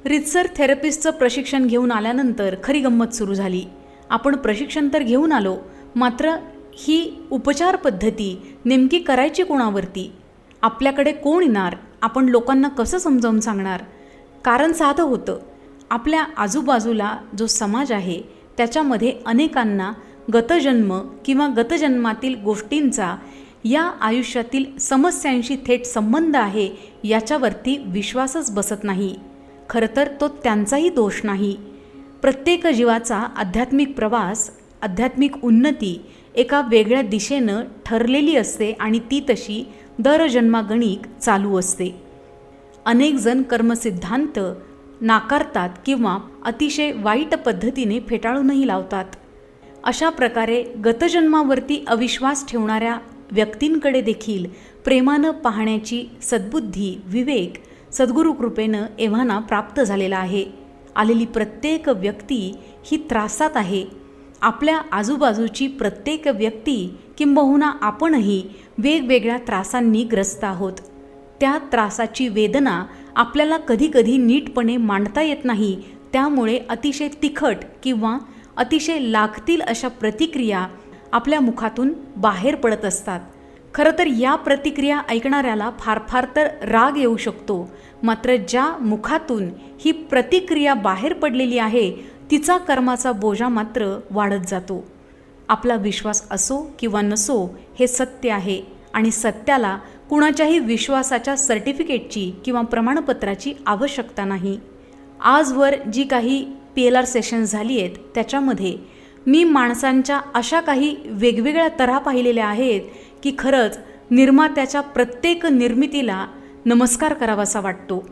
रितसर थेरपिस्टचं प्रशिक्षण घेऊन आल्यानंतर खरी गंमत सुरू झाली. आपण प्रशिक्षण तर घेऊन आलो, मात्र ही उपचार पद्धती नेमकी करायची कोणावरती? आपल्याकडे कोण येणार? आपण लोकांना कसं समजावून सांगणार? कारण साधं होतं. आपल्या आजूबाजूला जो समाज आहे त्याच्यामध्ये अनेकांना गतजन्म किंवा गतजन्मातील गोष्टींचा या आयुष्यातील समस्यांशी थेट संबंध आहे याच्यावरती विश्वासच बसत नाही. खरं तर तो त्यांचाही दोष नाही. प्रत्येक जीवाचा आध्यात्मिक प्रवास, आध्यात्मिक उन्नती एका वेगळ्या दिशेनं ठरलेली असते आणि ती तशी दर जन्मागणिक चालू असते. अनेक जण कर्मसिद्धांत नाकारतात किंवा अतिशय वाईट पद्धतीने फेटाळूनही लावतात. अशा प्रकारे गतजन्मावरती अविश्वास ठेवणाऱ्या व्यक्तींकडे देखील प्रेमानं पाहण्याची सद्बुद्धी, विवेक सद्गुरू कृपेनं एव्हाना प्राप्त झालेला आहे. आलेली प्रत्येक व्यक्ती ही त्रासात आहे. आपल्या आजूबाजूची प्रत्येक व्यक्ती किंबहुना आपणही वेगवेगळ्या त्रासांनी ग्रस्त आहोत. त्या त्रासाची वेदना आपल्याला कधीकधी नीटपणे मांडता येत नाही. त्यामुळे अतिशय तिखट किंवा अतिशय लागतील अशा प्रतिक्रिया आपल्या मुखातून बाहेर पडत असतात. खरं तर या प्रतिक्रिया ऐकणाऱ्याला फार तर राग येऊ शकतो, मात्र ज्या मुखातून ही प्रतिक्रिया बाहेर पडलेली आहे तिचा कर्माचा बोजा मात्र वाढत जातो. आपला विश्वास असो किंवा नसो हे सत्य आहे आणि सत्याला कुणाच्याही विश्वासाच्या सर्टिफिकेटची किंवा प्रमाणपत्राची आवश्यकता नाही. आजवर जी काही PLR सेशन्स झाली आहेत त्याच्यामध्ये मी माणसांच्या अशा काही वेगवेगळ्या तऱ्हा पाहिलेल्या आहेत की खरंच निर्मात्याच्या प्रत्येक निर्मितीला नमस्कार करावासा वाटतो.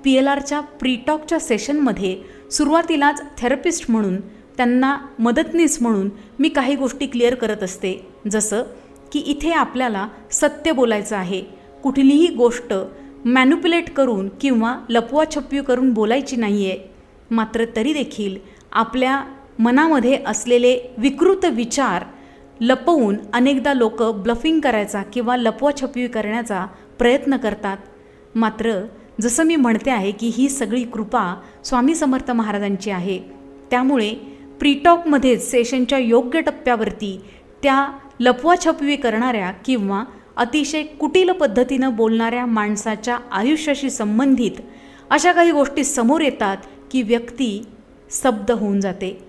PLRच्या प्रीटॉकच्या सेशनमध्ये सुरुवातीलाच थेरपिस्ट म्हणून, त्यांना मदतनीस म्हणून मी काही गोष्टी क्लिअर करत असते. जसं की इथे आपल्याला सत्य बोलायचं आहे. कुठलीही गोष्ट मॅन्युप्युलेट करून किंवा लपवाछपवी करून बोलायची नाही आहे. मात्र तरी देखील आपल्या मनामध्ये असलेले विकृत विचार लपवून अनेकदा लोक ब्लफिंग करायचा किंवा लपवाछपवी करण्याचा प्रयत्न करतात. मात्र जसं मी म्हणते आहे की ही सगळी कृपा स्वामी समर्थ महाराजांची आहे. त्यामुळे प्रीटॉकमध्येच सेशनच्या योग्य टप्प्यावरती त्या लपवाछपवी करणाऱ्या किंवा अतिशय कुटील पद्धतीनं बोलणाऱ्या माणसाच्या आयुष्याशी संबंधित अशा काही गोष्टी समोर येतात की व्यक्ती स्तब्ध होऊन जाते.